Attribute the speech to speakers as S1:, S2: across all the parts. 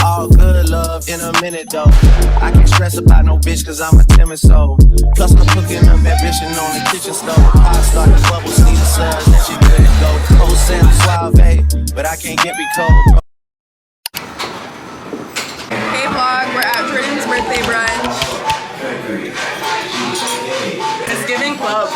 S1: All good love in a minute though. I can't stress about no bitch cause I'm a timid soul. Plus I'm cooking up ambition on the kitchen stove. I start to bubble, sneeze a surge, then she good to go. Oh Sam Suave, but I can't get me cold.
S2: Hey vlog, we're at Jordan's birthday brunch. It's giving club.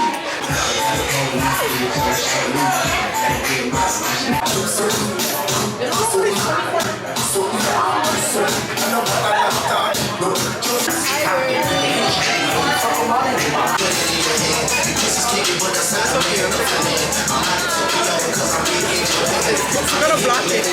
S2: I'm gonna block it.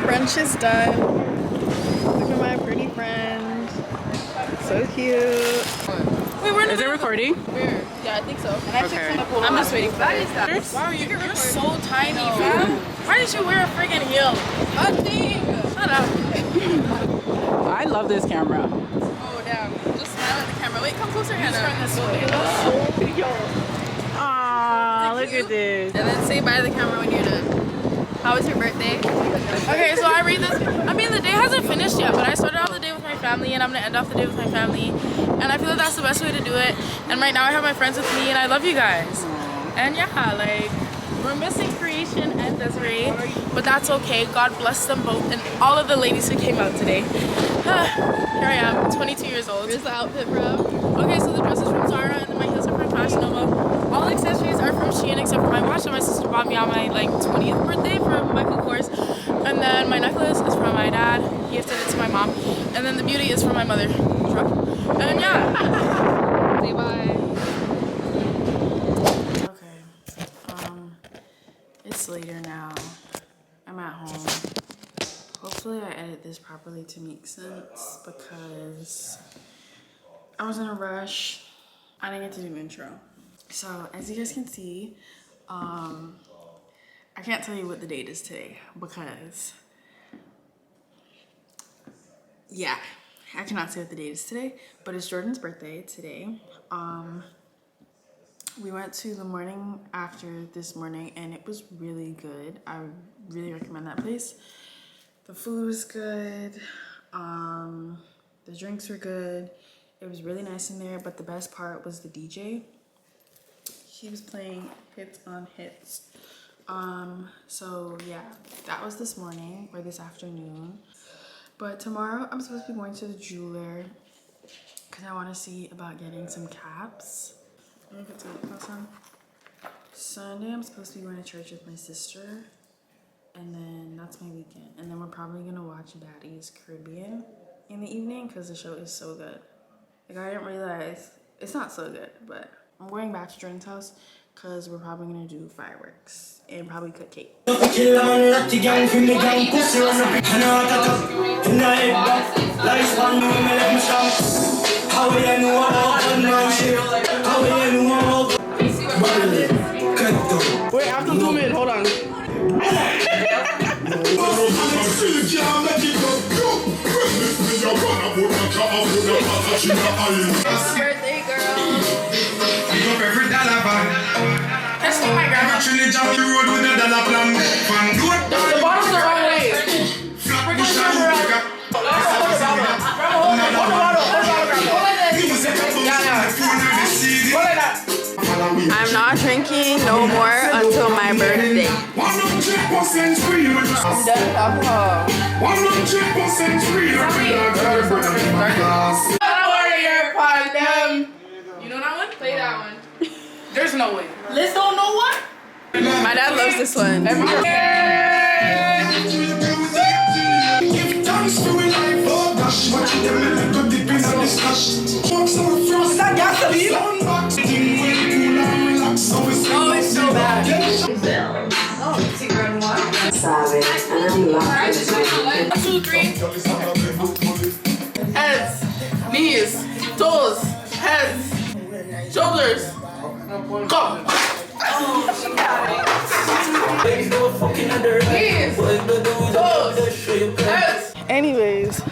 S2: Brunch is done. Look at my pretty friend. So cute. Wait, we're is it recording?
S3: Yeah, I think so.
S2: Okay. I'm just waiting for that.
S3: Wow, you're so tiny, fam. Why did you wear a friggin' heel? Nothing. Shut up.
S2: I love this camera.
S3: Oh, damn. Just smile at the camera. Wait, come closer, Hannah.
S2: Aww, look at this.
S3: And then say bye to the camera when you're done. How was your birthday? Okay, so I read this. I mean, the day hasn't finished yet, but I started off the day with my family, and I'm gonna end off the day with my family. And I feel like that's the best way to do it. And right now I have my friends with me, and I love you guys. And yeah, like, we're missing Creation and Desiree, but that's okay. God bless them both and all of the ladies who came out today. Here I am, 22 years old.
S2: Here's the outfit, bro.
S3: Okay, so the dress is from Zara, and then my heels are from Fashion Nova. All accessories are from Shein except for my watch that my sister bought me on my like 20th birthday from Michael Kors. And then my necklace is from my dad. He gifted it to my mom. And then the beauty is from my mother. And yeah. Say bye.
S2: Okay. It's later now. I'm at home. Hopefully I edit this properly to make sense because I was in a rush. I didn't get to do an intro. So as you guys can see, I can't tell you what the date is today because, yeah, I cannot say what the date is today, but it's Jordan's birthday today. We went to the morning after this morning and it was really good. I really recommend that place. The food was good. The drinks were good. It was really nice in there, but the best part was the DJ. He was playing hits on hits. So yeah, that was this morning or this afternoon. But tomorrow I'm supposed to be going to the jeweler because I want to see about getting some caps. I don't know if it's gonna cost on. Sunday I'm supposed to be going to church with my sister, and then that's my weekend. And then we're probably gonna watch Daddy's Caribbean in the evening because the show is so good. Like, I didn't realize it's not so good, but I'm going back to Jordan's house because we're probably gonna do fireworks and probably cook cake. Wait, after 2 minutes, hold on.
S3: Birthday girl. That's my grandma. The bottle's the wrong way.
S2: I'm not drinking no more until my birthday.
S3: 100% free. I'm done with alcohol. 100% free. You know that one? Play that one. There's no way. Liz don't know what?
S2: My dad loves this one.
S3: Is that gasoline? Oh, it's so bad.
S4: sabe, and I'm locked into it.
S3: 1, 2, 3. Heads, knees, toes, heads, shoulders. Come. Knees, toes, heads. Anyways,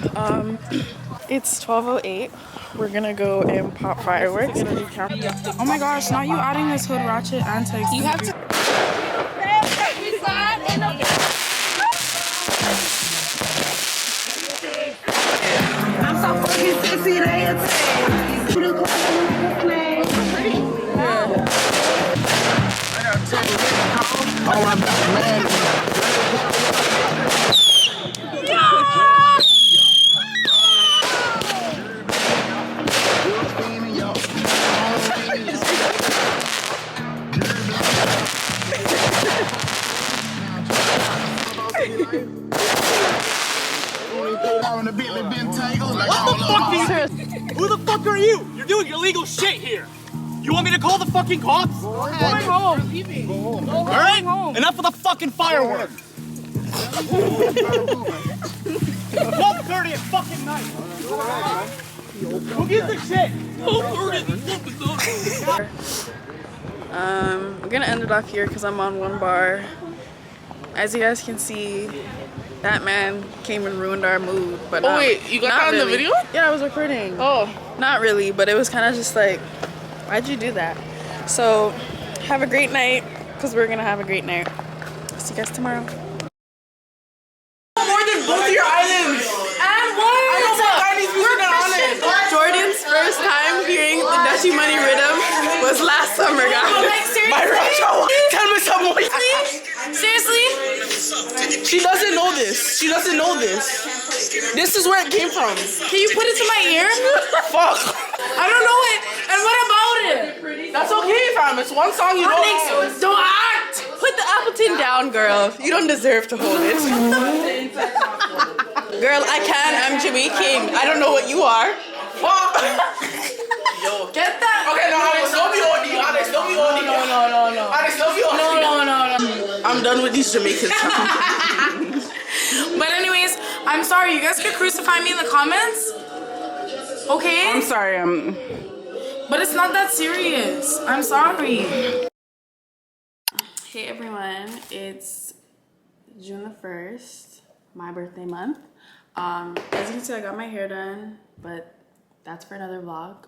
S3: it's 12:08. We're gonna go and pop fireworks. Oh my gosh, now you adding this hood ratchet antics. You have to.
S4: I'm so fucking sexy, they insane.
S1: Oh, I'm back, man.
S5: Who the fuck are you? You're doing illegal shit here. You want me to call the fucking cops?
S3: Going home.
S5: All right? Enough of the fucking fireworks. 12:30 at fucking night. Who gives a shit? 12:30.
S3: I'm gonna end it off here because I'm on one bar. As you guys can see, that man came and ruined our mood. But
S6: oh wait, you got that on the video?
S3: Yeah, I was recording.
S6: Oh.
S3: Not really, but it was kind of just like, why'd you do that? So, have a great night, because we're gonna have a great night. See you guys tomorrow.
S6: More than both your islands!
S3: And what?
S6: I know what Chinese music on island!
S3: Jordan's first time hearing the Dutchy Money rhythm was last summer, guys.
S6: My tell me some more.
S3: Seriously?
S6: She doesn't know this. She doesn't know this. This is where it came from.
S3: Can you put it to my ear?
S6: Fuck.
S3: I don't know it. And what about it?
S6: That's okay, fam. It's one song you
S3: What
S6: know.
S3: makes, don't act. Put the Appleton down, girl. You don't deserve to hold it. Girl, I can. I'm Jamaican. I don't know what you are.
S6: Fuck.
S3: Yo, get that.
S6: Okay, no, Alex, don't be OD. Alex, don't be OD.
S3: No.
S6: Alex, don't be OD.
S3: No.
S6: I'm done with these Jamaicans.
S3: But anyways, I'm sorry. You guys could crucify me in the comments. Okay?
S6: I'm sorry.
S3: But it's not that serious. I'm sorry. Hey everyone, it's June the 1st, my birthday month. As you can see, I got my hair done, but that's for another vlog.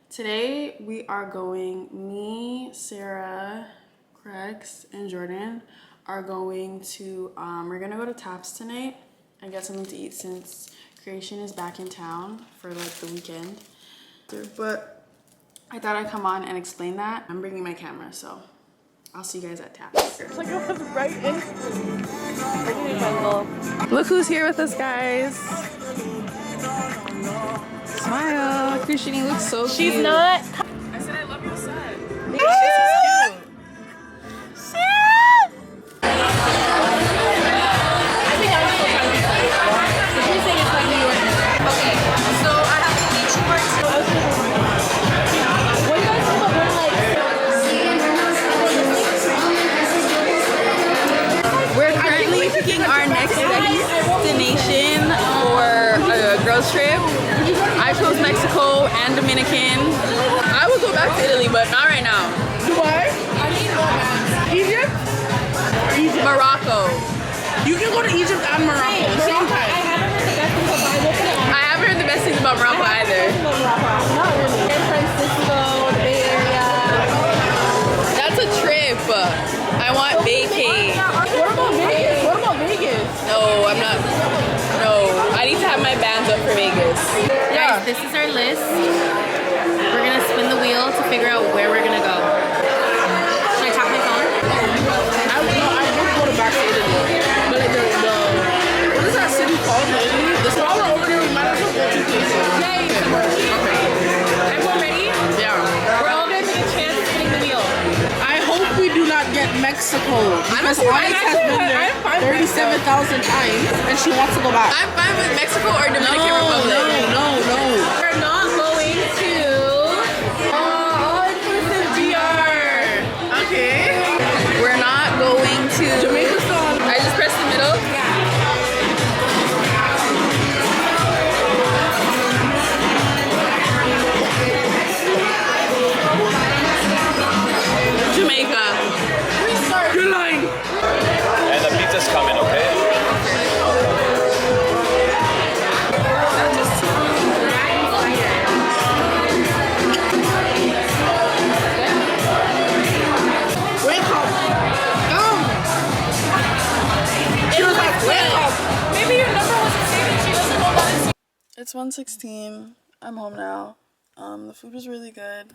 S3: Today we are going, me, Sarah, Crex, and Jordan are going to, we're gonna go to Taps tonight and get something to eat since Creation is back in town for like the weekend. But I thought I'd come on and explain that. I'm bringing my camera, so I'll see you guys at Taps. It's like it was right in. Look who's here with us, guys. Smile. Christian, you look so cute. She's not. I said I love your set. She's cute. Our next destination for a girls trip. I chose Mexico and Dominican. I would go back to Italy, but not right now.
S6: Dubai? Egypt?
S3: Morocco.
S6: You can go to Egypt and Morocco same time.
S3: I haven't heard the best things about Morocco either. San Francisco, the Bay Area. That's a trip. I want vacay.
S6: What about Vegas? What about Vegas?
S3: No, I'm not. No, I need to have my bands up for Vegas.
S6: Yeah.
S7: Guys, this is our list. We're gonna spin the wheel to figure out where we're gonna go. Should I tap my phone?
S6: I would go to back to Italy. But like what is that city called in Italy? The smaller over there, we might as well go two places.
S7: Yay!
S6: Okay.
S7: Everyone ready?
S6: Yeah.
S7: We're all gonna take a chance at spinning the wheel.
S6: I hope we do not get Mexico. Because Alex has been there 37,000 times and she wants to go back.
S3: I'm fine with Mexico or Dominican Republic.
S6: No.
S7: We're not going to
S3: all-inclusive DR. Okay. We're not going to
S6: Jamaica's still on
S2: 1:16. I'm home now. The food was really good.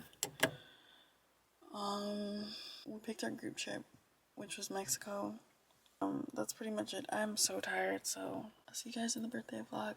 S2: We picked our group trip, which was Mexico. That's pretty much it. I'm so tired, so I'll see you guys in the birthday vlog.